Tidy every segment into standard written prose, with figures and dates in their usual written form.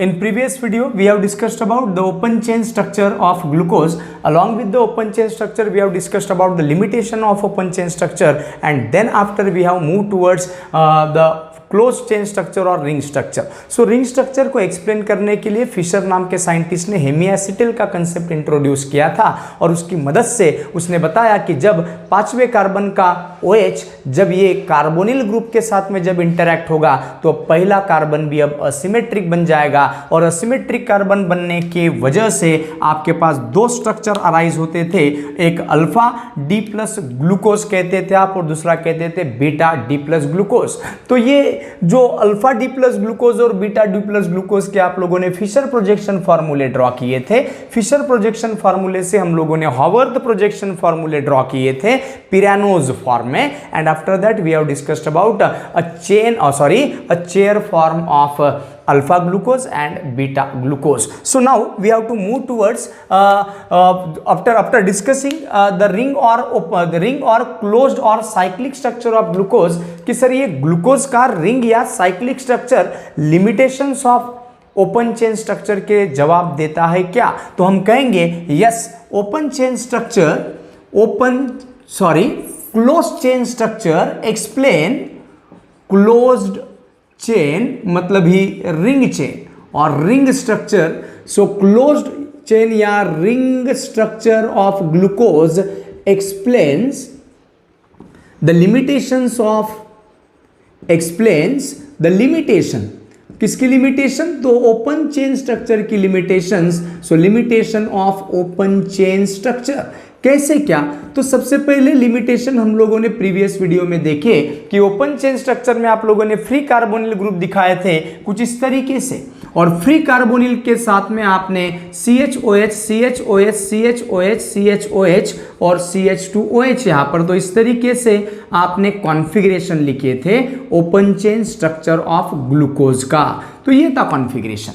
in previous video we have discussed about the open chain structure of glucose. Along with the open chain structure we have discussed about the limitation of open chain structure, and then after we have moved towards the close chain structure और ring structure. सो ring structure को explain करने के लिए Fisher नाम के scientist ने हेमिएसिटिल का concept introduce किया था, और उसकी मदद से उसने बताया कि जब पांचवें कार्बन का OH जब ये कार्बोनिल ग्रुप के साथ में जब इंटरैक्ट होगा तो पहला कार्बन भी अब असिमेट्रिक बन जाएगा, और असिमेट्रिक कार्बन बनने की वजह से आपके पास दो स्ट्रक्चर अराइज होते थे. एक अल्फा डी प्लस ग्लूकोज कहते थे आप, और दूसरा कहते थे बीटा डी प्लस ग्लूकोज. तो ये जो अल्फा डी प्लस ग्लूकोज और बीटा डी प्लस ग्लूकोज के आप लोगों ने फिशर प्रोजेक्शन फॉर्मूले ड्रॉ किए थे. फिशर प्रोजेक्शन फॉर्मूले से हम लोगों ने हॉवर्थ प्रोजेक्शन फॉर्मूले ड्रॉ किए थे पिरानोज फॉर्म में, and after that we have discussed about a chair form of alpha glucose and beta glucose. So now we have to move towards after discussing the ring or closed or cyclic structure of glucose कि sir ये glucose का ring या cyclic structure limitations of open chain structure के जवाब देता है क्या? तो हम कहेंगे yes, open chain structure close chain structure explain closed chain मतलब ही रिंग चेन, और ring structure so closed chain या ring structure of glucose explains the limitations किसकी लिमिटेशन? तो ओपन चेन स्ट्रक्चर की limitations. So limitation of open chain structure कैसे क्या? तो सबसे पहले लिमिटेशन हम लोगों ने प्रीवियस वीडियो में देखे कि ओपन चेन स्ट्रक्चर में आप लोगों ने फ्री कार्बोनिल ग्रुप दिखाए थे कुछ इस तरीके से, और फ्री कार्बोनिल के साथ में आपने CHOH CHOH CHOH CHOH और CH2OH यहाँ पर, तो इस तरीके से आपने कॉन्फ़िगरेशन लिखे थे open chain structure of glucose का. तो ये था configuration.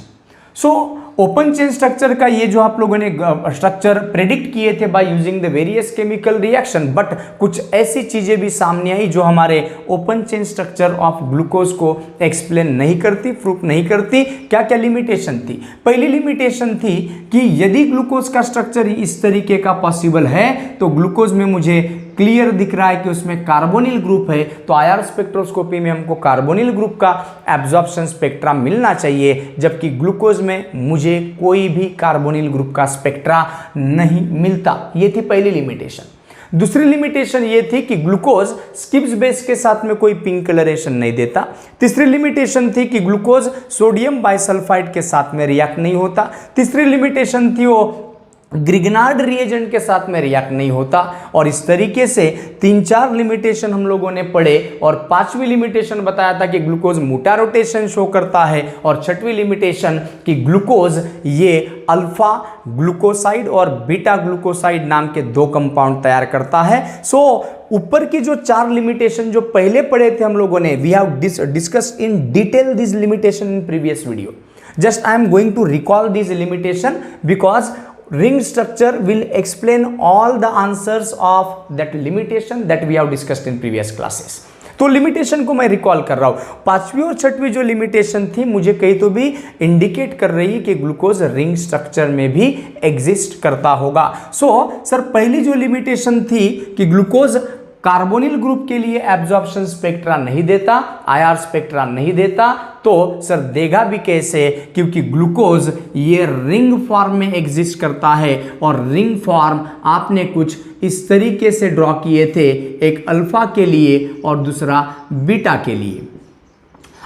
So open chain structure का ये जो आप लोगों ने स्ट्रक्चर प्रेडिक्ट किए थे by using the various chemical reaction, but कुछ ऐसी चीजें भी सामने आई जो हमारे open chain structure of glucose को एक्सप्लेन नहीं करती, प्रूफ नहीं करती. क्या क्या लिमिटेशन थी? पहली लिमिटेशन थी कि यदि ग्लूकोज का स्ट्रक्चर इस तरीके का पॉसिबल है तो ग्लूकोज में मुझे क्लियर दिख रहा है कि उसमें कार्बोनिल ग्रुप है, तो IR स्पेक्ट्रोस्कोपी में हमको कार्बोनिल ग्रुप का एब्जॉर्प्शन स्पेक्ट्रा मिलना चाहिए, जबकि ग्लूकोज में मुझे कोई भी कार्बोनिल ग्रुप का स्पेक्ट्रा नहीं मिलता. ये थी पहली लिमिटेशन. दूसरी लिमिटेशन ये थी कि ग्लूकोज स्किप्स बेस के साथ में कोई पिंक कलरेशन नहीं देता. तीसरी लिमिटेशन थी कि ग्लूकोज सोडियम बाइसल्फाइड के साथ में रिएक्ट नहीं होता. तीसरी लिमिटेशन थी वो ग्रिग्नार्ड रिएजेंट के साथ में रिएक्ट नहीं होता. और इस तरीके से 3-4 लिमिटेशन हम लोगों ने पढ़े, और पांचवी लिमिटेशन बताया था कि ग्लूकोज मोटा रोटेशन शो करता है, और छठवीं लिमिटेशन कि ग्लूकोज ये अल्फा ग्लूकोसाइड और बीटा ग्लूकोसाइड नाम के दो कंपाउंड तैयार करता है. सो ऊपर की जो 4 लिमिटेशन जो पहले पढ़े थे हम लोगों ने, we have discussed in detail this limitation in previous video. Just I am going to recall this limitation because ring structure will explain all the answers of that limitation that we have discussed in previous classes. तो limitation को मैं recall कर रहा हूं. पांचवी और छठवीं जो लिमिटेशन थी मुझे कहीं तो भी इंडिकेट कर रही है कि ग्लूकोज रिंग स्ट्रक्चर में भी एग्जिस्ट करता होगा. सर पहली जो लिमिटेशन थी कि ग्लूकोज कार्बोनिल ग्रुप के लिए एब्जॉर्प्शन स्पेक्ट्रा नहीं देता, IR स्पेक्ट्रा नहीं देता, तो सर देगा भी कैसे? क्योंकि ग्लूकोज ये रिंग फॉर्म में एग्जिस्ट करता है, और रिंग फॉर्म आपने कुछ इस तरीके से ड्रॉ किए थे, एक अल्फा के लिए और दूसरा बीटा के लिए.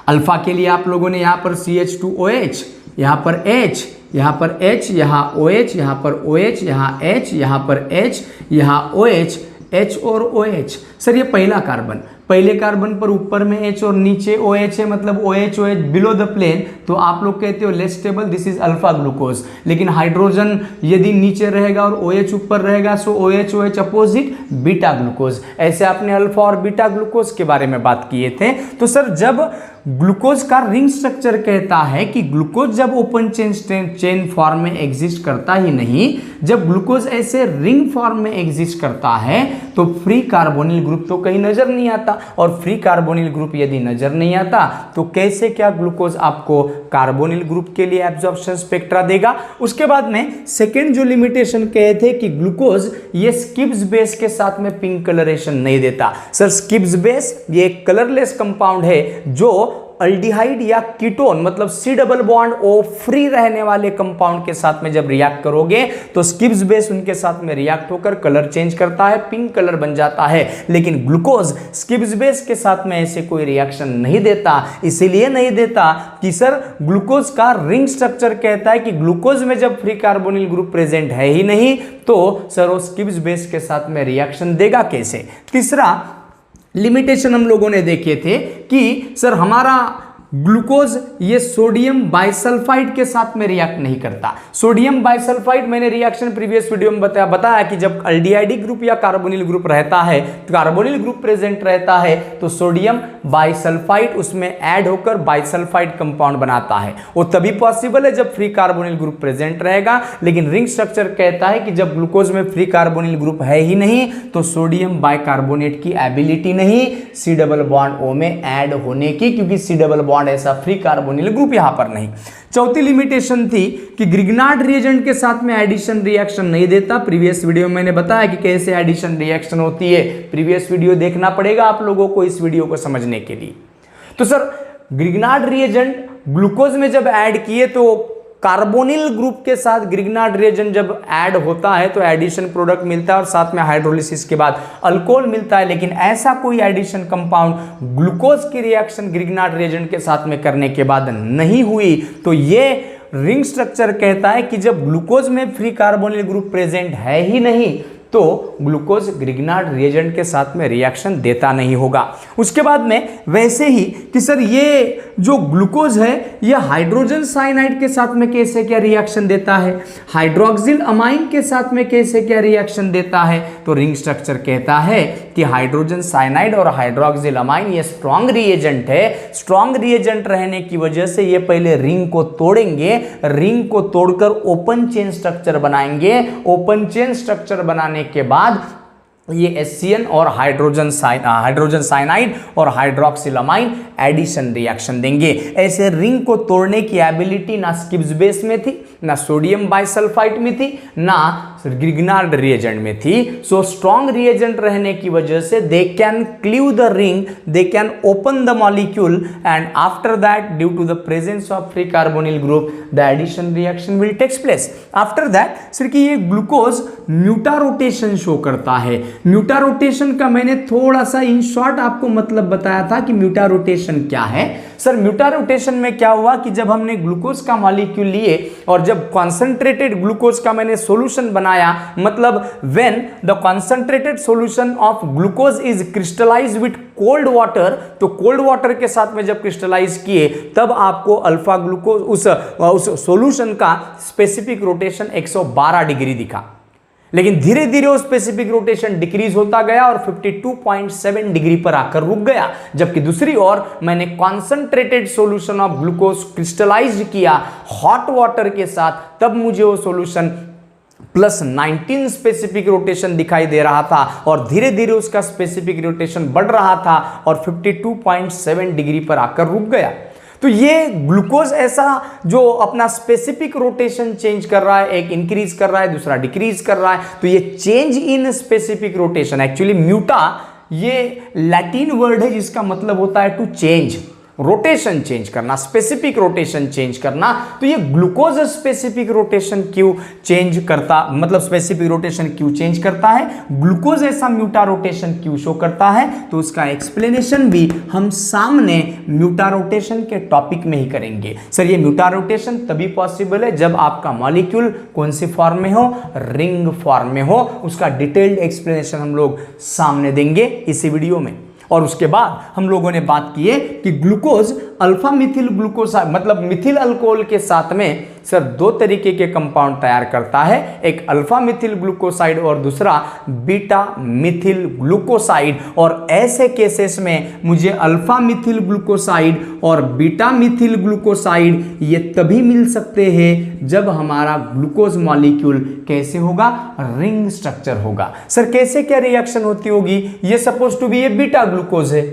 अल्फा के लिए आप लोगों ने यहाँ पर CH2OH, यहाँ पर H, यहाँ पर H, यहाँ OH, यहाँ पर OH, यहाँ H, यहाँ पर H, यहाँ OH, H और OH. सर ये पहला कार्बन, पहले कार्बन पर ऊपर में H और नीचे OH है, मतलब OH बिलो द प्लेन, तो आप लोग कहते हो less stable, this is alpha glucose. लेकिन हाइड्रोजन यदि नीचे रहेगा और OH ऊपर रहेगा, सो OH अपोजिट बीटा ग्लूकोज. ऐसे आपने अल्फा और बीटा ग्लूकोज के बारे में बात किए थे. तो सर जब ग्लूकोज का रिंग स्ट्रक्चर कहता है कि ग्लूकोज जब ओपन चेन फॉर्म में एग्जिस्ट करता ही नहीं, जब ग्लूकोज ऐसे रिंग फॉर्म में एग्जिस्ट करता है तो फ्री कार्बोनिल ग्रुप तो कहीं नजर नहीं आता, और फ्री कार्बोनिल ग्रुप यदि नजर नहीं आता तो कैसे क्या ग्लूकोज आपको कार्बोनिल ग्रुप के लिए एब्जॉर्प्शन स्पेक्ट्रा देगा। उसके बाद में सेकेंड जो लिमिटेशन कहे थे कि ग्लूकोज ये स्किप्स बेस के साथ में पिंक कलरेशन नहीं देता। सर स्किप्स बेस ये एक कलरलेस कंपाउंड है जो अल्डिहाइड या कीटोन मतलब C double bond O free रहने वाले कंपाउंड के साथ में जब रिएक्ट करोगे तो स्किप्स बेस उनके साथ में रिएक्ट होकर कलर चेंज करता है, पिंक कलर बन जाता है। लेकिन ग्लूकोज स्किप्स बेस के साथ में ऐसे कोई रिएक्शन नहीं देता। इसीलिए नहीं देता कि सर ग्लूकोज का रिंग स्ट्रक्चर कहता है कि ग्लूकोज में जब फ्री कार्बोनिल ग्रुप प्रेजेंट है ही नहीं तो सर वो स्किप्स बेस के साथ में रिएक्शन देगा कैसे। तीसरा लिमिटेशन हम लोगों ने देखे थे कि सर हमारा ग्लूकोज ये सोडियम बाइसल्फाइड के साथ में रिएक्ट नहीं करता। सोडियम बाइसल्फाइड मैंने रिएक्शन प्रीवियस वीडियो में बताया कि जब अल्डिहाइड ग्रुप या कार्बोनिल ग्रुप रहता है, कार्बोनिल ग्रुप प्रेजेंट रहता है तो सोडियम बाइसल्फाइड उसमें ऐड होकर बाइसल्फाइड कंपाउंड बनाता है। वो तभी पॉसिबल है जब फ्री कार्बोनिल ग्रुप प्रेजेंट रहेगा। लेकिन रिंग स्ट्रक्चर कहता है कि जब ग्लूकोज में फ्री कार्बोनिल ग्रुप है ही नहीं तो सोडियम बाइकार्बोनेट की एबिलिटी नहीं सी डबल बॉन्ड ओ में ऐड होने की, क्योंकि सी डबल बॉन्ड ऐसा फ्री कार्बोनिल ग्रुप यहां पर नहीं। चौथी लिमिटेशन थी कि ग्रिग्नार्ड रिएजेंट के साथ में एडिशन रिएक्शन नहीं देता। प्रीवियस वीडियो में मैंने बताया कि कैसे एडिशन रिएक्शन होती है, प्रीवियस वीडियो देखना पड़ेगा आप लोगों को इस वीडियो को समझने के लिए। तो सर ग्रिग्नार्ड रिएजेंट ग्लूकोज में जब ऐड किए तो कार्बोनिल ग्रुप के साथ ग्रिग्नार्ड रिएजेंट जब ऐड होता है तो एडिशन प्रोडक्ट मिलता है और साथ में हाइड्रोलिसिस के बाद अल्कोहल मिलता है। लेकिन ऐसा कोई एडिशन कंपाउंड ग्लूकोज की रिएक्शन ग्रिग्नार्ड रिएजेंट के साथ में करने के बाद नहीं हुई तो ये रिंग स्ट्रक्चर कहता है कि जब ग्लूकोज में फ्री कार्बोनिल ग्रुप प्रेजेंट है ही नहीं तो ग्लूकोज ग्रिग्नार्ड रिएजेंट के साथ में रिएक्शन देता नहीं होगा। उसके बाद में वैसे ही कि सर ये जो ग्लूकोज है ये हाइड्रोजन साइनाइड के साथ में कैसे क्या रिएक्शन देता है, हाइड्रोक्सिल अमाइन के साथ में कैसे क्या रिएक्शन देता है, तो रिंग स्ट्रक्चर कहता है कि हाइड्रोजन साइनाइड और हाइड्रोक्सिल अमाइन ये स्ट्रॉन्ग रिएजेंट है। स्ट्रॉन्ग रिएजेंट रहने की वजह से ये पहले रिंग को तोड़ेंगे, रिंग को तोड़कर ओपन चेन स्ट्रक्चर बनाएंगे। ओपन चेन स्ट्रक्चर बनाने के बाद ये HCN और हाइड्रोजन साइनाइड और हाइड्रोक्सिल अमाइन एडिशन रिएक्शन देंगे। ऐसे रिंग को तोड़ने की एबिलिटी ना स्किप्स बेस में थी, ना सोडियम बाइसल्फाइड में थी, ना ग्रिग्नार्ड रिएजेंट में थी। सो स्ट्रॉन्ग रिएजेंट रहने की वजह से they can cleave the ring, they can open the molecule and after that due to the presence of free carbonyl group the addition reaction will takes place. After that sir कि ये glucose म्यूटा rotation show करता है। म्यूटा rotation का मैंने थोड़ा सा in short आपको मतलब बताया था कि म्यूटा रोटेशन क्या है। सर म्यूटा रोटेशन में क्या हुआ कि जब हमने ग्लूकोज का मॉलिक्यूल लिए और जब कॉन्सेंट्रेटेड ग्लूकोज का मैंने सॉल्यूशन बनाया, मतलब when the concentrated solution of glucose is crystallize with cold water, तो कोल्ड वाटर के साथ में जब क्रिस्टलाइज किए तब आपको अल्फा ग्लूकोज उस सॉल्यूशन का स्पेसिफिक रोटेशन 112 डिग्री दिखा। लेकिन धीरे धीरे वो स्पेसिफिक रोटेशन डिक्रीज होता गया और 52.7 डिग्री पर आकर रुक गया। जबकि दूसरी ओर मैंने concentrated solution of glucose crystallize किया हॉट वाटर के साथ, तब मुझे वो सॉल्यूशन +19 स्पेसिफिक रोटेशन दिखाई दे रहा था और धीरे धीरे उसका स्पेसिफिक रोटेशन बढ़ रहा था और 52.7 डिग्री पर आकर रुक गया। तो ये ग्लूकोज ऐसा जो अपना स्पेसिफिक रोटेशन चेंज कर रहा है, एक इंक्रीज कर रहा है, दूसरा डिक्रीज कर रहा है, तो ये change in specific rotation, actually म्यूटा ये लैटिन वर्ड है जिसका मतलब होता है टू चेंज, रोटेशन चेंज करना, स्पेसिफिक रोटेशन चेंज करना। तो ये ग्लूकोज स्पेसिफिक रोटेशन क्यों चेंज करता, मतलब स्पेसिफिक रोटेशन क्यों चेंज करता है, ग्लूकोज ऐसा म्यूटा रोटेशन क्यों शो करता है, तो उसका एक्सप्लेनेशन भी हम सामने म्यूटा रोटेशन के टॉपिक में ही करेंगे। सर ये म्यूटा रोटेशन तभी पॉसिबल है जब आपका मॉलिक्यूल कौन सी फॉर्म में हो, रिंग फॉर्म में हो। उसका डिटेल्ड एक्सप्लेनेशन हम लोग सामने देंगे इसी वीडियो में। और उसके बाद हम लोगों ने बात की है कि ग्लूकोज अल्फा मिथिल ग्लूकोसाइड मतलब मिथिल अल्कोहल के साथ में सर दो तरीके के कंपाउंड तैयार करता है, एक अल्फा मिथिल ग्लूकोसाइड और दूसरा बीटा मिथिल ग्लूकोसाइड। और ऐसे केसेस में मुझे अल्फा मिथिल ग्लूकोसाइड और बीटा मिथिल ग्लूकोसाइड ये तभी मिल सकते हैं जब हमारा ग्लूकोज मॉलिक्यूल कैसे होगा, रिंग स्ट्रक्चर होगा। सर कैसे क्या रिएक्शन होती होगी, ये सपोज टू बी ये बीटा ग्लूकोज है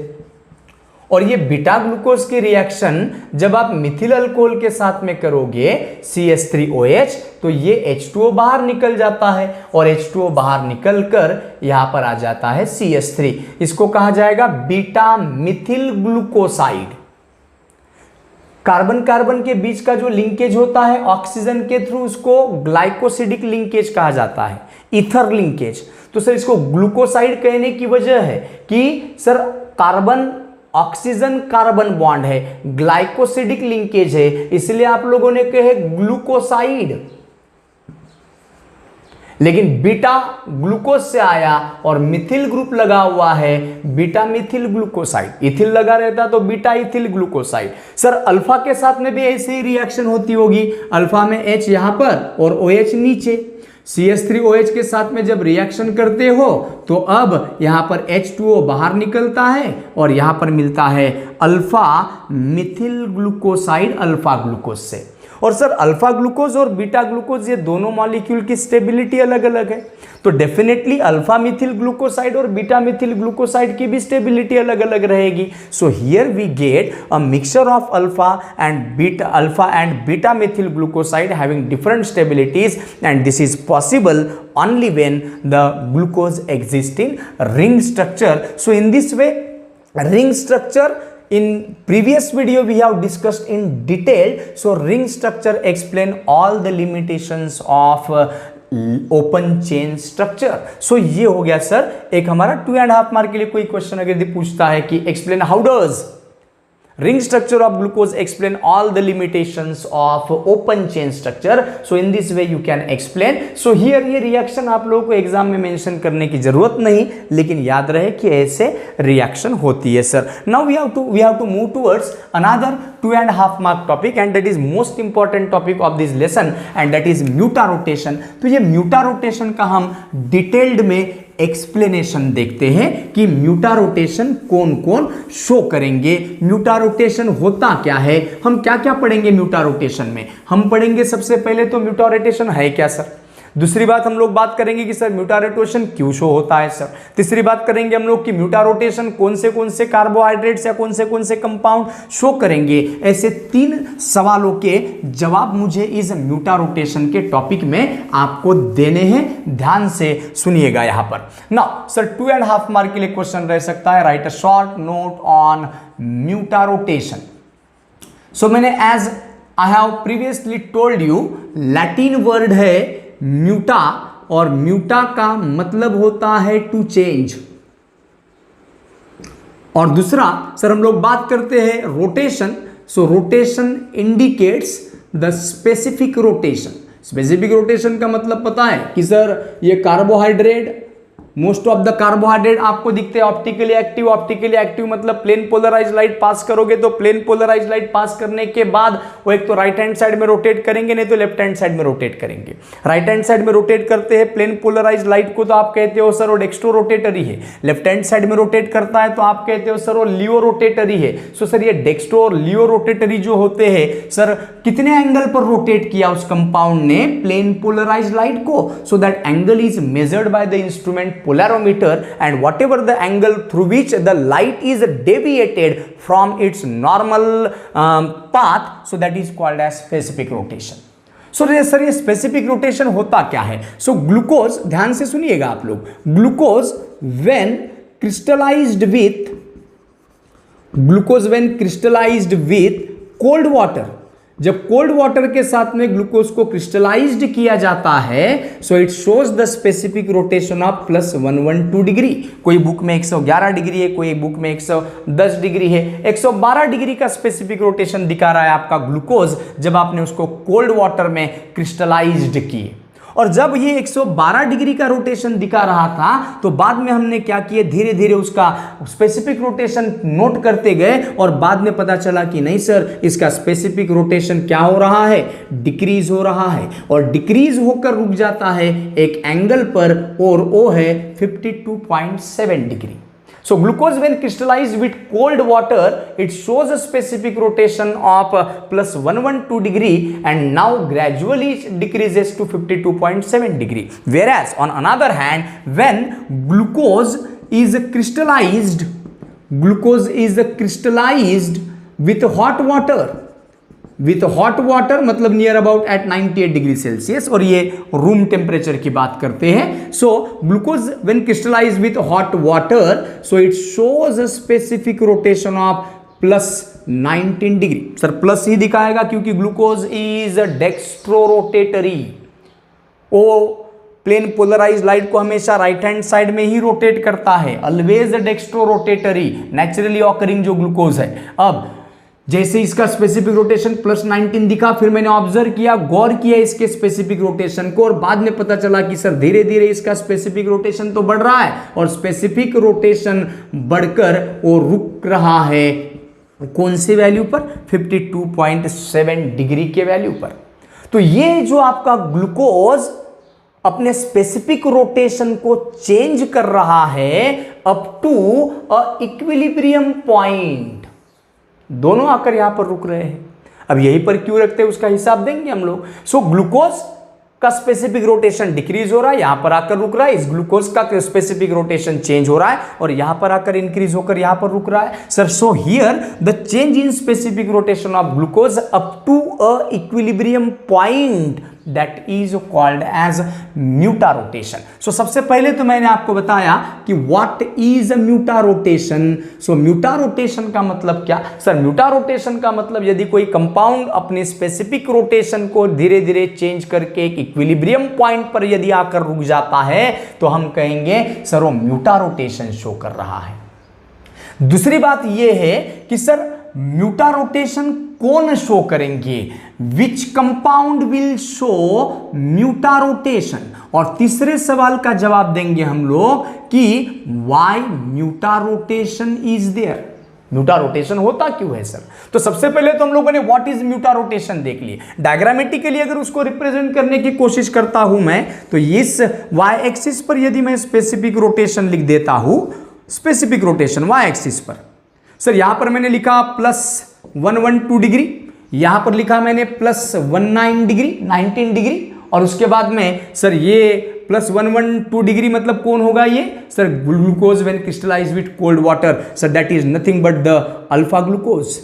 और ये बीटा ग्लूकोज की रिएक्शन जब आप मिथिल अल्कोहल के साथ में करोगे CH3OH तो ये H2O बाहर निकल जाता है और H2O बाहर निकलकर यहां पर आ जाता है CH3। इसको कहा जाएगा beta methyl glucoside. Carbon carbon के बीच का जो लिंकेज होता है ऑक्सीजन के थ्रू उसको ग्लाइकोसिडिक लिंकेज कहा जाता है, ईथर लिंकेज। तो सर इसको ग्लूकोसाइड कहने की वजह है कि sir carbon oxygen carbon bond है, ग्लाइकोसिडिक लिंकेज है, इसलिए आप लोगों ने कहे ग्लूकोसाइड। लेकिन बीटा ग्लूकोज से आया और मिथिल ग्रुप लगा हुआ है, बीटा मिथिल ग्लूकोसाइड। इथिल लगा रहता तो beta ethyl glucoside. Sir alpha के साथ में भी ऐसे ही रिएक्शन होती होगी, अल्फा में H यहां पर और OH नीचे। CH3OH के साथ में जब रिएक्शन करते हो तो अब यहां पर H2O बाहर निकलता है और यहां पर मिलता है alpha methyl glucoside alpha glucose से। और सर अल्फा ग्लूकोज और बीटा ग्लूकोज ये दोनों मॉलिक्यूल की स्टेबिलिटी अलग अलग है, तो डेफिनेटली अल्फा मिथिल ग्लूकोसाइड और बीटा मिथिल ग्लूकोसाइड की भी स्टेबिलिटी अलग अलग रहेगी। So here we get a mixture of alpha and beta methyl glucoside having different stabilities and this is possible only when the glucose exists in ring structure. So in this way, ring structure in previous video we have discussed in detail. So ring structure explain all the limitations of open chain structure. So ये हो गया sir एक हमारा 2.5 mark के लिए कोई question अगर पूछता है कि explain how does ring structure of glucose explain all the limitations of open chain structure. So in this way you can explain. So here ये रिएक्शन आप लोगों को एग्जाम में मेंशन करने की जरूरत नहीं, लेकिन याद रहे कि ऐसे रिएक्शन होती है sir. Now we have to move towards another 2.5 mark topic and that is most important topic of this lesson and that is म्यूटारोटेशन। तो ये म्यूटारोटेशन का हम डिटेल्ड में एक्सप्लेनेशन देखते हैं कि म्यूटारोटेशन कौन कौन शो करेंगे, म्यूटारोटेशन होता क्या है, हम क्या क्या पढ़ेंगे म्यूटारोटेशन में। हम पढ़ेंगे सबसे पहले तो म्यूटारोटेशन है क्या सर, दूसरी बात हम लोग बात करेंगे कि सर म्यूटारोटेशन क्यों शो होता है सर, तीसरी बात करेंगे हम लोग कि म्यूटारोटेशन कौन से कार्बोहाइड्रेट्स या कौन से कंपाउंड शो करेंगे। ऐसे 3 सवालों के जवाब मुझे इस म्यूटारोटेशन के टॉपिक में आपको देने हैं, ध्यान से सुनिएगा यहां पर। नाउ सर 2.5 मार्क के लिए क्वेश्चन रह सकता है, write a short note on mutarotation. So मैंने as I have previously told you Latin word है म्यूटा और म्यूटा का मतलब होता है टू चेंज। और दूसरा सर हम लोग बात करते हैं rotation. So rotation indicates the specific rotation. Specific rotation का मतलब पता है कि सर ये carbohydrate, most of the carbohydrate आपको दिखते हैं ऑप्टिकली एक्टिव। ऑप्टिकली एक्टिव मतलब प्लेन पोलराइज लाइट पास करोगे तो प्लेन पोलराइज लाइट पास करने के बाद वो एक तो राइट हैंड साइड में रोटेट करेंगे, नहीं तो लेफ्ट हैंड साइड में रोटेट करेंगे। राइट हैंड साइड में रोटेट करते हैं प्लेन पोलराइज लाइट को तो आप कहते हो सर वो डेक्स्ट्रो रोटेटरी है। लेफ्ट हैंड साइड में रोटेट करता है तो आप कहते हो सर वो लियो रोटेटरी है। सो सर ये डेक्स्ट्रो और लियो रोटेटरी जो होते हैं सर कितने एंगल पर रोटेट किया उस कंपाउंड ने प्लेन पोलराइज लाइट को, so that angle is measured by the instrument polarimeter and whatever the angle through which the light is deviated from its normal path, so that is called as specific rotation. Sir ये specific rotation होता क्या है। So glucose, ध्यान से सुनिएगा आप लोग, glucose when crystallised with cold water, जब कोल्ड वाटर के साथ में ग्लूकोज को क्रिस्टलाइज्ड किया जाता है सो it shows the specific rotation of +112 degree. कोई बुक में 111 डिग्री है, कोई बुक में 110 डिग्री है, 112 डिग्री का स्पेसिफिक रोटेशन दिखा रहा है आपका ग्लूकोज जब आपने उसको कोल्ड वाटर में क्रिस्टलाइज्ड किए। और जब ये 112 डिग्री का रोटेशन दिखा रहा था तो बाद में हमने क्या किया, धीरे धीरे उसका स्पेसिफिक रोटेशन नोट करते गए और बाद में पता चला कि नहीं सर, इसका स्पेसिफिक रोटेशन क्या हो रहा है, डिक्रीज हो रहा है और डिक्रीज होकर रुक जाता है एक एंगल पर और वो है 52.7 degree. So glucose when crystallized with cold water, it shows a specific rotation of plus 112 degree and now gradually decreases to 52.7 degree. Whereas on another hand, when glucose is crystallized with hot water मतलब near about at 98 degree Celsius, और ये room temperature की बात करते हैं। So glucose when crystallize with hot water, so it shows a specific rotation of plus 19 degree. Sir plus ही दिखाएगा क्योंकि ग्लूकोज इज डेक्स्ट्रो रोटेटरी, वो प्लेन पोलराइज लाइट को हमेशा राइट हैंड साइड में ही रोटेट करता है, always dextro rotatory naturally occurring जो ग्लूकोज है। अब जैसे इसका स्पेसिफिक रोटेशन प्लस 19 दिखा, फिर मैंने ऑब्जर्व किया, गौर किया इसके स्पेसिफिक रोटेशन को और बाद में पता चला कि सर धीरे धीरे इसका स्पेसिफिक रोटेशन तो बढ़ रहा है और स्पेसिफिक रोटेशन बढ़कर वो रुक रहा है कौन सी वैल्यू पर, 52.7 डिग्री के वैल्यू पर। तो ये जो आपका ग्लूकोज अपने स्पेसिफिक रोटेशन को चेंज कर रहा है up to a equilibrium point, दोनों आकर यहां पर रुक रहे हैं। अब यहीं पर क्यों रखते हैं उसका हिसाब देंगे हम लोग। सो ग्लूकोज का स्पेसिफिक रोटेशन डिक्रीज हो रहा है, यहां पर आकर रुक रहा है, इस ग्लूकोज का स्पेसिफिक रोटेशन चेंज हो रहा है और यहां पर आकर इंक्रीज होकर यहां पर रुक रहा है। Sir so here the change in specific rotation of glucose up to a equilibrium point that is called as muta rotation. So सबसे पहले तो मैंने आपको बताया कि what is a muta rotation. So muta rotation का मतलब क्या सर, muta rotation का मतलब यदि कोई कंपाउंड अपने स्पेसिफिक रोटेशन को धीरे धीरे चेंज करके एक इक्विलिब्रियम पॉइंट पर यदि आकर रुक जाता है तो हम कहेंगे सर वो म्यूटा रोटेशन शो कर रहा है। दूसरी बात यह है कि सर म्यूटा रोटेशन कौन शो करेंगे, which compound will show mutarotation, और तीसरे सवाल का जवाब देंगे हम लोग कि why mutarotation is there, mutarotation होता क्यों है सर। तो सबसे पहले तो हम लोगों ने व्हाट इज म्यूटा रोटेशन देख लिए। डायग्रामेटिकली अगर उसको रिप्रेजेंट करने की कोशिश करता हूं मैं, तो इस वाई एक्सिस पर यदि मैं स्पेसिफिक रोटेशन लिख देता हूं, स्पेसिफिक रोटेशन वाई एक्सिस पर, सर यहां पर मैंने लिखा प्लस 112 डिग्री, यहां पर लिखा मैंने प्लस 19 डिग्री, और उसके बाद में सर ये प्लस 112 डिग्री मतलब कौन होगा ये sir, glucose when crystallize with cold water, sir that is nothing but the alpha glucose,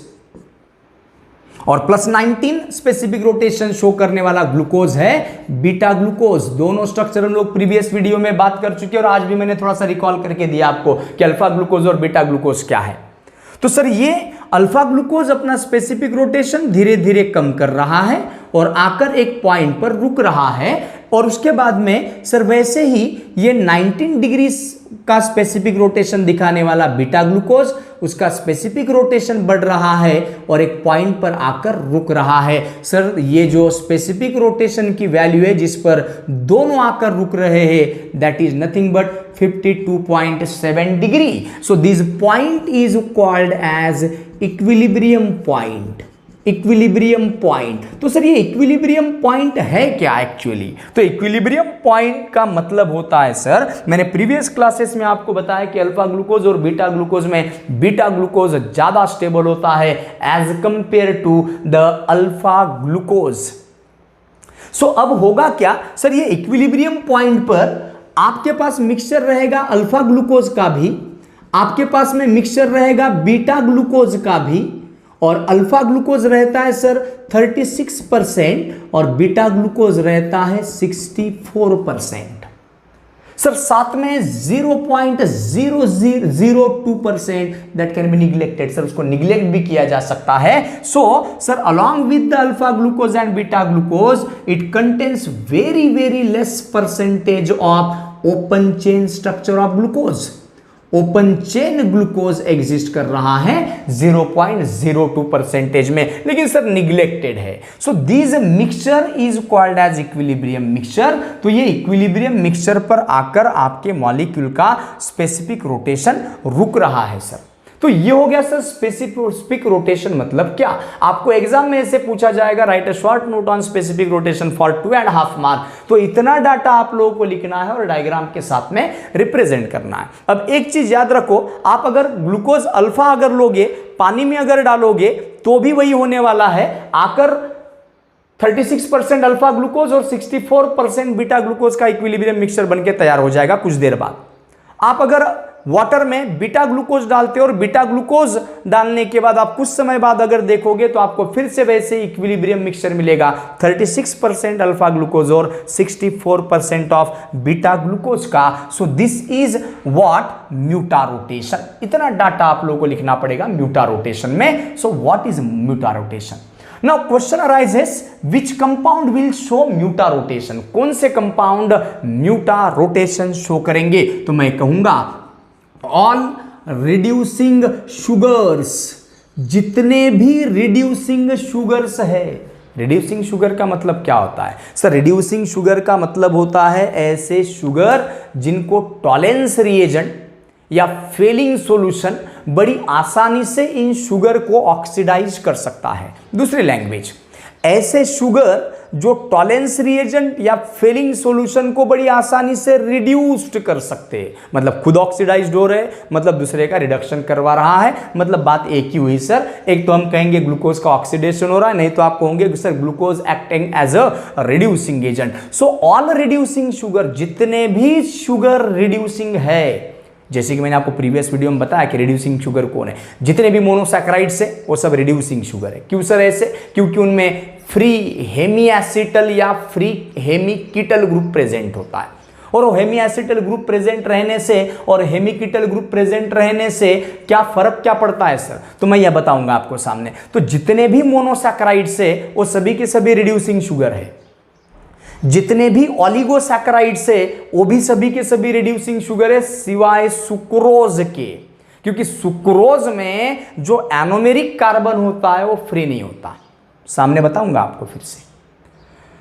और प्लस 19 स्पेसिफिक रोटेशन शो करने वाला ग्लूकोज है बीटा ग्लूकोज। दोनों स्ट्रक्चर हम लोग प्रीवियस वीडियो में बात कर चुके हैं और आज भी मैंने थोड़ा सा रिकॉल करके दिया आपको कि अल्फा ग्लूकोज और बीटा ग्लूकोज क्या है। तो सर ये अल्फा ग्लूकोज अपना स्पेसिफिक रोटेशन धीरे धीरे कम कर रहा है और आकर एक पॉइंट पर रुक रहा है, और उसके बाद में सर वैसे ही ये 19 डिग्री का स्पेसिफिक रोटेशन दिखाने वाला बीटा ग्लूकोज, उसका स्पेसिफिक रोटेशन बढ़ रहा है और एक पॉइंट पर आकर रुक रहा है। सर ये जो स्पेसिफिक रोटेशन की वैल्यू है जिस पर दोनों आकर रुक रहे हैं, that is nothing but 52.7 degree. So this point is called as equilibrium point, equilibrium point. तो सर ये इक्विलिब्रियम पॉइंट है क्या एक्चुअली, तो इक्विलिब्रियम पॉइंट का मतलब होता है सर, मैंने प्रीवियस क्लासेस में आपको बताया कि अल्फा ग्लूकोज और बीटा ग्लूकोज में बीटा ग्लूकोज ज्यादा स्टेबल होता है as compare to the alpha glucose. So अब होगा क्या सर, ये इक्विलिब्रियम पॉइंट पर आपके पास मिक्सचर रहेगा अल्फा ग्लूकोज का भी, आपके पास में मिक्सचर रहेगा बीटा ग्लूकोज का भी, और अल्फा ग्लूकोज रहता है सर 36% और बीटा ग्लूकोज रहता है 64%। सर साथ में 0.0002% that can be neglected, sir उसको निग्लेक्ट भी किया जा सकता है। So sir along with the alpha glucose and beta glucose it contains very less percentage of open chain structure of glucose. Open chain glucose exist कर रहा है 0.02% में, लेकिन सर निग्लेक्टेड है। So this mixture is called as equilibrium mixture. तो ये equilibrium mixture पर आकर आपके मॉलिक्यूल का स्पेसिफिक रोटेशन रुक रहा है सर। तो ये हो गया सर स्पेसिफिक रोटेशन मतलब क्या। आपको एग्जाम में ऐसे पूछा जाएगा right a short note on specific rotation for 2.5 mark. तो इतना डाटा आप लोगों को लिखना है और डायग्राम के साथ में रिप्रेजेंट करना है। अब एक चीज याद रखो, आप अगर ग्लूकोज अल्फा अगर लोगे, पानी में अगर डालोगे तो भी वही होने वाला है, आकर 36% अल्फा ग्लूकोज और 64% बीटा ग्लूकोज का इक्विलिब्रियम मिक्सचर बनके तैयार हो जाएगा कुछ देर बाद। आप अगर वाटर में बीटा ग्लूकोज डालते हो और बीटा ग्लूकोज डालने के बाद आप कुछ समय बाद अगर देखोगे तो आपको फिर से वैसे इक्विलिब्रियम मिक्सचर मिलेगा, 36% अल्फा ग्लूकोज और 64% ऑफ बीटा ग्लूकोज का। So this is what mutarotation. इतना डाटा आप लोगों को लिखना पड़ेगा म्यूटा रोटेशन में। So what is mutarotation. Now question arises, which compound will show muta rotation? कौन से कंपाउंड म्यूटा रोटेशन शो करेंगे? तो मैं कहूंगा ऑल रिड्यूसिंग शुगर्स, जितने भी रिड्यूसिंग शुगर्स है। रिड्यूसिंग शुगर का मतलब क्या होता है सर? रिड्यूसिंग शुगर का मतलब होता है ऐसे शुगर जिनको टॉलेंस रिएजेंट या फेलिंग सॉल्यूशन बड़ी आसानी से इन शुगर को ऑक्सीडाइज कर सकता है। दूसरी लैंग्वेज, ऐसे शुगर जो टॉलेंस रिएजेंट या फेलिंग सॉल्यूशन को बड़ी आसानी से रिड्यूस्ड कर सकते हैं, मतलब खुद ऑक्सीडाइज्ड हो रहे, मतलब दूसरे का रिडक्शन करवा रहा है। मतलब बात एक ही हुई सर, एक तो हम कहेंगे ग्लूकोज का ऑक्सीडेशन हो रहा है, नहीं तो आप कहोगे sir glucose acting as a reducing agent. So all reducing sugar, जितने भी शुगर रिड्यूसिंग है, जैसे कि मैंने आपको प्रीवियस वीडियो में बताया कि रिड्यूसिंग शुगर कौन है, जितने भी मोनोसैकेराइड्स है वो सब रिड्यूसिंग शुगर है। क्यों सर ऐसे? क्योंकि उनमें फ्री हेमी एसिटल या फ्री हेमी कीटल ग्रुप प्रेजेंट होता है, और वो हेमी एसिटल ग्रुप प्रेजेंट रहने से और हेमी कीटल ग्रुप प्रेजेंट रहने से क्या फर्क क्या पड़ता है सर? तो मैं यह बताऊंगा आपको सामने। तो जितने भी मोनोसैकेराइड्स है वो सभी के सभी रिड्यूसिंग शुगर है, जितने भी ओलिगोसैकेराइड्स है वो भी सभी के सभी रिड्यूसिंग शुगर है सिवाय सुक्रोज के, क्योंकि सुक्रोज में जो एनोमेरिक कार्बन होता है वो फ्री नहीं होता। सामने बताऊंगा आपको फिर से।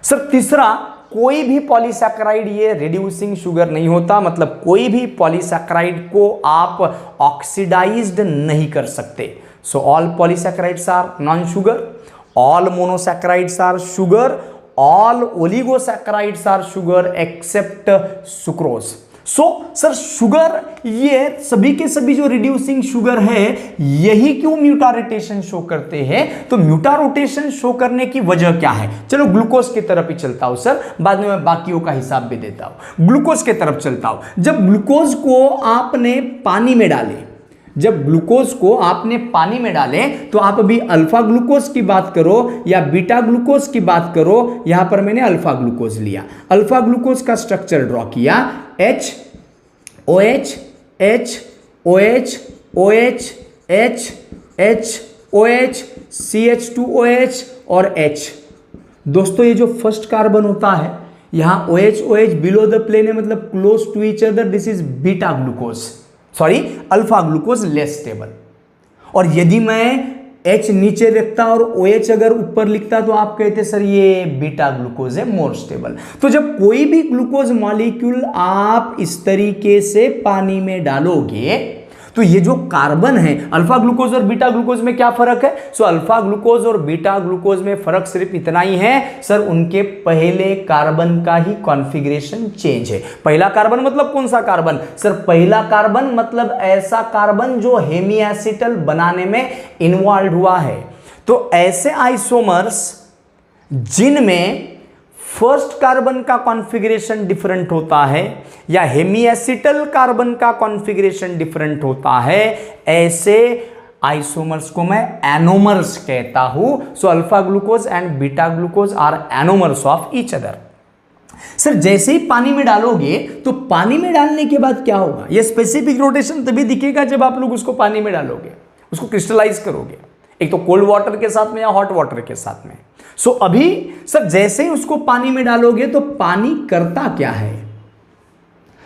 सर तीसरा, कोई भी पॉलीसैकेराइड ये रिड्यूसिंग शुगर नहीं होता, मतलब कोई भी पॉलीसैकेराइड को आप ऑक्सीडाइज्ड नहीं कर सकते। So all polysaccharides are non sugar, all monosaccharides are sugar, all oligosaccharides are sugar except sucrose। So sir sugar ये सभी के सभी जो रिड्यूसिंग शुगर है यही क्यों म्यूटा रोटेशन शो करते हैं? तो म्यूटा रोटेशन शो करने की वजह क्या है? चलो ग्लूकोज की तरफ ही चलता हूं सर, बाद में मैं बाकियों का हिसाब भी देता हूं। ग्लूकोज की तरफ चलता हूं। जब ग्लूकोज को आपने पानी में डाले, जब ग्लूकोज को आपने पानी में डाले तो आप अभी अल्फा ग्लूकोज की बात करो या बीटा ग्लूकोज की बात करो, यहां पर मैंने अल्फा ग्लूकोज लिया। अल्फा ग्लूकोज का स्ट्रक्चर ड्रॉ किया, H OH H OH OH H H OH CH2OH और H। दोस्तों ये जो फर्स्ट कार्बन होता है यहां OH OH below the plane है, मतलब close to each other, this is beta glucose, sorry alpha glucose less stable. और यदि मैं H नीचे लिखता और OH अगर ऊपर लिखता तो आप कहते सर ये बीटा ग्लूकोज है, मोर स्टेबल। तो जब कोई भी ग्लूकोज मॉलिक्यूल आप इस तरीके से पानी में डालोगे तो ये जो कार्बन है, अल्फा ग्लूकोज और बीटा ग्लूकोज में क्या फर्क है? सो अल्फा ग्लूकोज और बीटा ग्लूकोज में फर्क सिर्फ इतना ही है सर, उनके पहले कार्बन का ही कॉन्फ़िगरेशन चेंज है। पहला कार्बन मतलब कौन सा कार्बन सर? पहला कार्बन मतलब ऐसा कार्बन जो हेमी एसिटल बनाने में इन्वॉल्व हुआ है। तो ऐसे आइसोमर्स जिनमें फर्स्ट कार्बन का कॉन्फ़िगरेशन डिफरेंट होता है या हेमी एसिटल कार्बन का कॉन्फ़िगरेशन डिफरेंट होता है, ऐसे आइसोमर्स को मैं एनोमर्स कहता हूं। So alpha glucose and beta glucose are anomers of each other. Sir जैसे ही पानी में डालोगे तो पानी में डालने के बाद क्या होगा? यह स्पेसिफिक रोटेशन तभी दिखेगा जब आप लोग उसको पानी में डालोगे, उसको क्रिस्टलाइज करोगे, एक तो कोल्ड वाटर के साथ में या हॉट वाटर के साथ में। सो अभी सर जैसे ही उसको पानी में डालोगे तो पानी करता क्या है?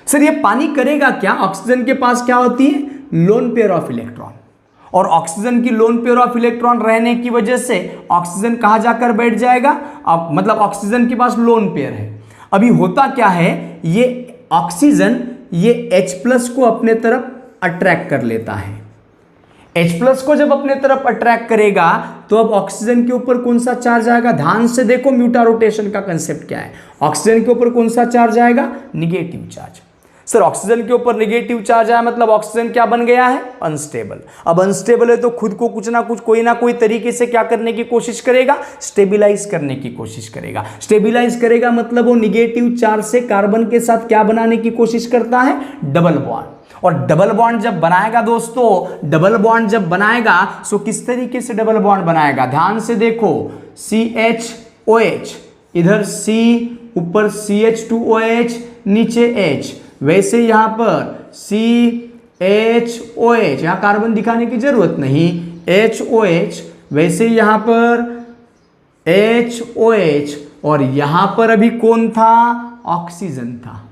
सर ये पानी करेगा क्या? ऑक्सीजन के पास क्या होती है? लोन पेयर ऑफ इलेक्ट्रॉन, और ऑक्सीजन की लोन पेयर ऑफ इलेक्ट्रॉन रहने की वजह से ऑक्सीजन कहां जाकर बैठ जाएगा? मतलब ऑक्सीजन के पास लोन पेयर है। अभी होता क्या है, ये ऑक्सीजन ये H+ को अपने तरफ अट्रैक्ट कर लेता है। H+ को जब अपने तरफ अट्रैक्ट करेगा तो अब ऑक्सीजन के ऊपर कौन सा चार्ज आएगा? ध्यान से देखो म्यूटा रोटेशन का कंसेप्ट क्या है। ऑक्सीजन के ऊपर कौन सा चार्ज आएगा? Negative charge. सर ऑक्सीजन के ऊपर निगेटिव चार्ज आया मतलब ऑक्सीजन क्या बन गया है? अनस्टेबल। अब अनस्टेबल है तो खुद को कुछ ना कुछ कोई ना कोई तरीके से क्या करने की कोशिश करेगा? स्टेबिलाईज करने की कोशिश करेगा। स्टेबिलाईज करेगा मतलब वो निगेटिव चार्ज से कार्बन के साथ क्या बनाने की कोशिश करता है? Double bond. और डबल बॉन्ड जब बनाएगा दोस्तों, डबल बॉन्ड जब बनाएगा तो किस तरीके से डबल बॉन्ड बनाएगा? ध्यान से देखो, CHOH, इधर C, ऊपर CH2OH, नीचे H। वैसे यहां पर CHOH, यहां कार्बन दिखाने की जरूरत नहीं, HOH, वैसे यहां पर HOH, और यहां पर अभी कौन था? ऑक्सीजन था,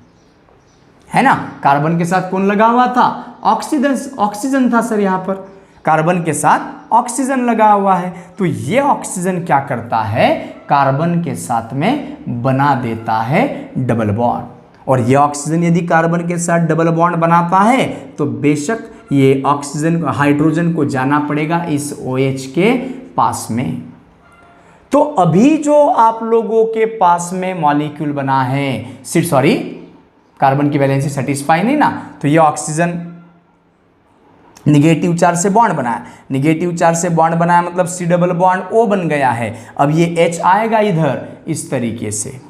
है ना? कार्बन के साथ कौन लगा हुआ था? ऑक्सीजन था सर। यहां पर कार्बन के साथ ऑक्सीजन लगा हुआ है, तो ये ऑक्सीजन क्या करता है? कार्बन के साथ में बना देता है डबल बॉन्ड। और ये ऑक्सीजन यदि कार्बन के साथ डबल बॉन्ड बनाता है तो बेशक ये ऑक्सीजन हाइड्रोजन को जाना पड़ेगा इस OH के पास में। तो अभी जो आप लोगों के पास में मॉलिक्यूल बना है, सॉरी कार्बन की वैलेंसी सेटिस्फाई नहीं ना, तो ये ऑक्सीजन निगेटिव चार्ज से बॉन्ड बनाया, निगेटिव चार्ज से बॉन्ड बनाया मतलब C डबल बॉन्ड O बन गया है। अब ये H आएगा इधर इस तरीके से।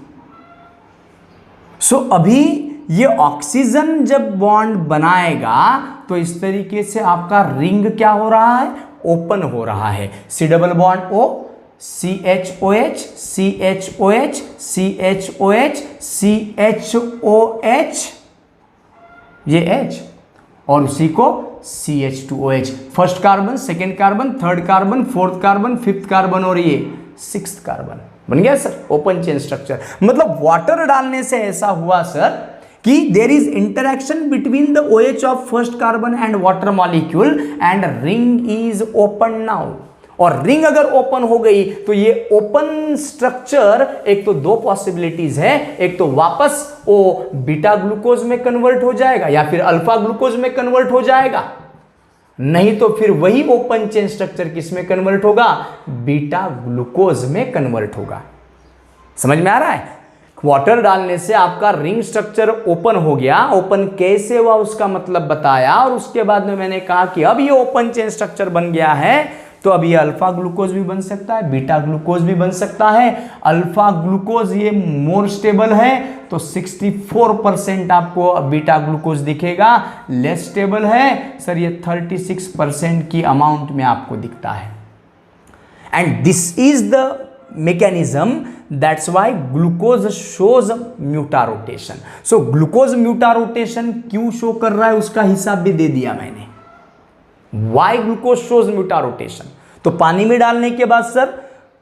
सो अभी ये ऑक्सीजन जब बॉन्ड बनाएगा तो इस तरीके से आपका रिंग क्या हो रहा है? ओपन हो रहा है। C double bond O, CHOH, CHOH, CHOH, CHOH, ये H, और उसी को CH2OH। First carbon, second carbon, third carbon, fourth carbon, fifth carbon और ये सिक्स्थ कार्बन बन गया सर ओपन चेन स्ट्रक्चर। मतलब वाटर डालने से ऐसा हुआ सर कि there is interaction between the OH of first carbon and water molecule and ring is open now. और रिंग अगर ओपन हो गई तो ये ओपन स्ट्रक्चर, एक तो दो पॉसिबिलिटीज है, एक तो वापस वो बीटा ग्लूकोज में कन्वर्ट हो जाएगा या फिर अल्फा ग्लूकोज में कन्वर्ट हो जाएगा, नहीं तो फिर वही ओपन चेन स्ट्रक्चर किस में कन्वर्ट होगा? बीटा ग्लूकोज में कन्वर्ट होगा। समझ में आ रहा है? वाटर डालने से आपका रिंग स्ट्रक्चर ओपन हो गया। ओपन कैसे हुआ उसका मतलब बताया, और उसके बाद में मैंने कहा कि अब ये ओपन चेन स्ट्रक्चर बन गया है तो अब ये अल्फा ग्लूकोज भी बन सकता है, बीटा ग्लूकोज भी बन सकता है। अल्फा ग्लूकोज ये मोर स्टेबल है तो 64% आपको बीटा ग्लूकोज दिखेगा। लेस स्टेबल है सर ये 36% की अमाउंट में आपको दिखता है। And this is the mechanism, that's why glucose shows mutarotation. So glucose mutarotation क्यों शो कर रहा है उसका हिसाब भी दे दिया मैंने। Why glucose shows म्यूटारोटेशन? तो पानी में डालने के बाद सर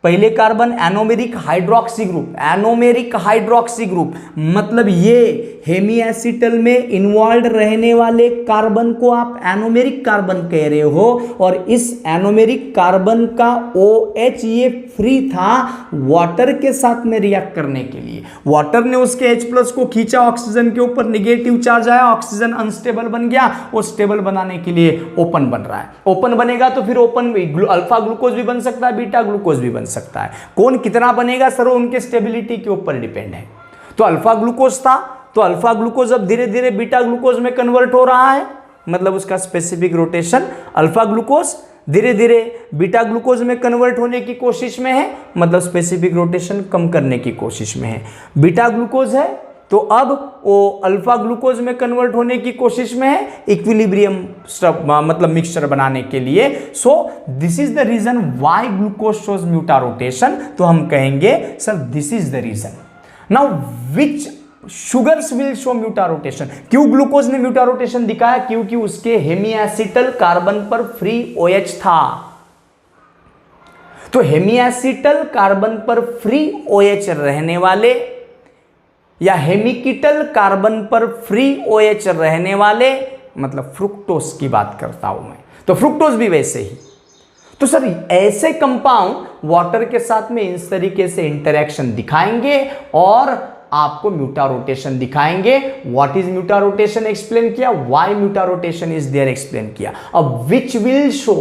पहले carbon anomeric hydroxy group, anomeric hydroxy group मतलब ये हेमी एसिटल में इन्वॉल्व रहने वाले कार्बन को आप एनोमेरिक कार्बन कह रहे हो, और इस एनोमेरिक कार्बन का OH ये फ्री था वाटर के साथ में रिएक्ट करने के लिए। वाटर ने उसके H+ को खींचा, ऑक्सीजन के ऊपर निगेटिव चार्ज आया, ऑक्सीजन अनस्टेबल बन गया, वो स्टेबल बनाने के लिए ओपन बन रहा है। ओपन बनेगा तो फिर ओपन अल्फा ग्लूकोज भी बन सकता है, बीटा ग्लूकोज भी बन सकता है। कौन कितना बनेगा सर उनके स्टेबिलिटी के ऊपर डिपेंड है। तो अल्फा ग्लूकोज था तो अल्फा ग्लूकोज अब धीरे धीरे बीटा ग्लूकोज में कन्वर्ट हो रहा है, मतलब उसका स्पेसिफिक रोटेशन। अल्फा ग्लूकोज धीरे धीरे बीटा ग्लूकोज में कन्वर्ट होने की कोशिश में है, मतलब स्पेसिफिक रोटेशन कम करने की कोशिश में है। बीटा ग्लूकोज है तो अब वो अल्फा ग्लूकोज में कन्वर्ट होने की कोशिश में है इक्विलिब्रियम मतलब मिक्सचर बनाने के लिए। So this is the reason why glucose shows mutarotation. तो हम कहेंगे sir this is the reason. Now which sugars will show mutarotation? क्यों ग्लूकोज ने म्यूटारोटेशन दिखाया? क्योंकि उसके हेमी एसिटल कार्बन पर फ्री OH था। तो हेमी एसिटल कार्बन पर फ्री OH रहने वाले या हेमिकीटल कार्बन पर फ्री OH रहने वाले, मतलब फ्रुक्टोज की बात करता हूं मैं, तो फ्रुक्टोज भी वैसे ही। तो सर ऐसे कंपाउंड वाटर के साथ में इस तरीके से इंटरेक्शन दिखाएंगे और आपको म्यूटा रोटेशन दिखाएंगे। What is mutarotation explain किया, why mutarotation is there explain किया। अब विच विल शो,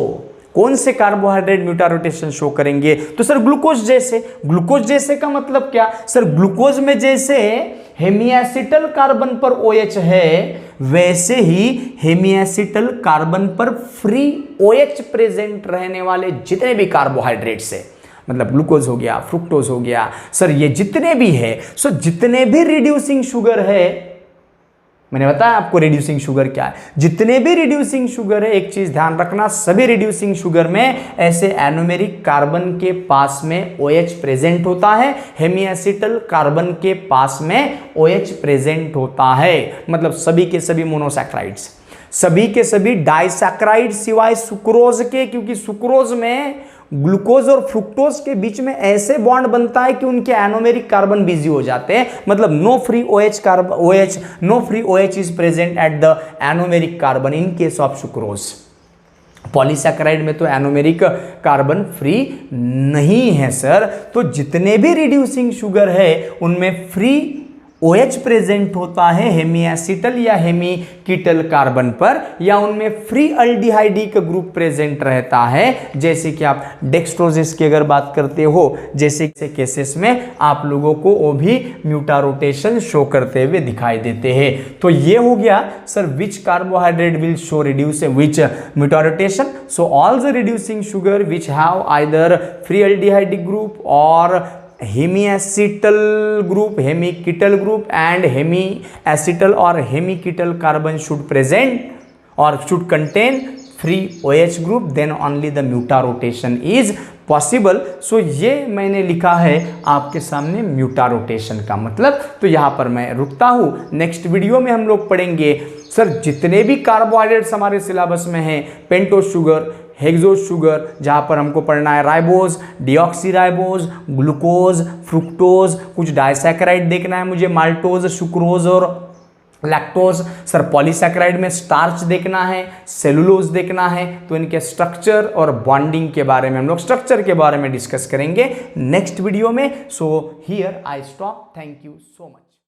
कौन से कार्बोहाइड्रेट म्यूटा रोटेशन शो करेंगे, तो सर ग्लूकोज जैसे। ग्लूकोज जैसे का मतलब क्या सर, ग्लूकोज में जैसे हेमिएसिटल कार्बन पर OH है, वैसे ही हेमिएसिटल कार्बन पर फ्री OH प्रेजेंट रहने वाले जितने भी कार्बोहाइड्रेट्स है, मतलब ग्लूकोज हो गया, फ्रुक्टोज हो गया, सर ये जितने भी है, सो जितने भी रिड्यूसिंग शुगर है, मैंने बताया आपको रिड्यूसिंग शुगर क्या है, जितने भी रिड्यूसिंग शुगर है, एक चीज ध्यान रखना, सभी रिड्यूसिंग शुगर में ऐसे एनोमेरिक कार्बन के पास में OH प्रेजेंट होता है, हेमिएसिटल कार्बन के पास में OH प्रेजेंट होता है, मतलब सभी के सभी मोनोसैक्राइड्स, सभी के सभी डाइसैक्राइड सिवाय सुक्रोज के, क्योंकि सुक्रोज में ग्लूकोज और फ्रुक्टोज के बीच में ऐसे बॉन्ड बनता है कि उनके एनोमेरिक कार्बन बिजी हो जाते हैं, मतलब no free OH is present at the anomeric carbon in case of sucrose. Polysaccharide में तो एनोमेरिक कार्बन फ्री नहीं है सर। तो जितने भी रिड्यूसिंग शुगर है उनमें फ्री OH प्रेजेंट होता है हेमिएसिटल या हेमिकीटल कार्बन पर, या उनमें फ्री अल्डिहाइडी का ग्रुप प्रेजेंट रहता है, जैसे कि आप डेक्सट्रोजिस की अगर बात करते हो, जैसे केसेस में आप लोगों को वो भी म्यूटा रोटेशन शो करते हुए दिखाई देते हैं। तो ये हो गया sir which carbohydrate will show reduce which mutarotation. So all the reducing sugar which have either free aldehydic group और hemiacetal group, hemiketal group and hemiacetal और हेमिकीटल कार्बन शुड प्रेजेंट और should contain free OH group, then only the mutarotation is possible. So ये मैंने लिखा है आपके सामने म्यूटा rotation का मतलब। तो यहाँ पर मैं रुकता हूँ, नेक्स्ट वीडियो में हम लोग पढ़ेंगे सर जितने भी कार्बोहाइड्रेट्स हमारे सिलेबस में हैं, पेंटोज शुगर, हेक्सोज शुगर, जहाँ पर हमको पढ़ना है राइबोज, डिऑक्सीराइबोज, ग्लूकोज, फ्रुक्टोज, कुछ डाइसैकेराइड देखना है मुझे, माल्टोज, सुक्रोज और लैक्टोज। सर पॉलीसैकेराइड में स्टार्च देखना है, सेलुलोज देखना है। तो इनके स्ट्रक्चर और बॉन्डिंग के बारे में हम लोग स्ट्रक्चर के बारे में डिस्कस करेंगे नेक्स्ट वीडियो में। So here I stop, thank you so much.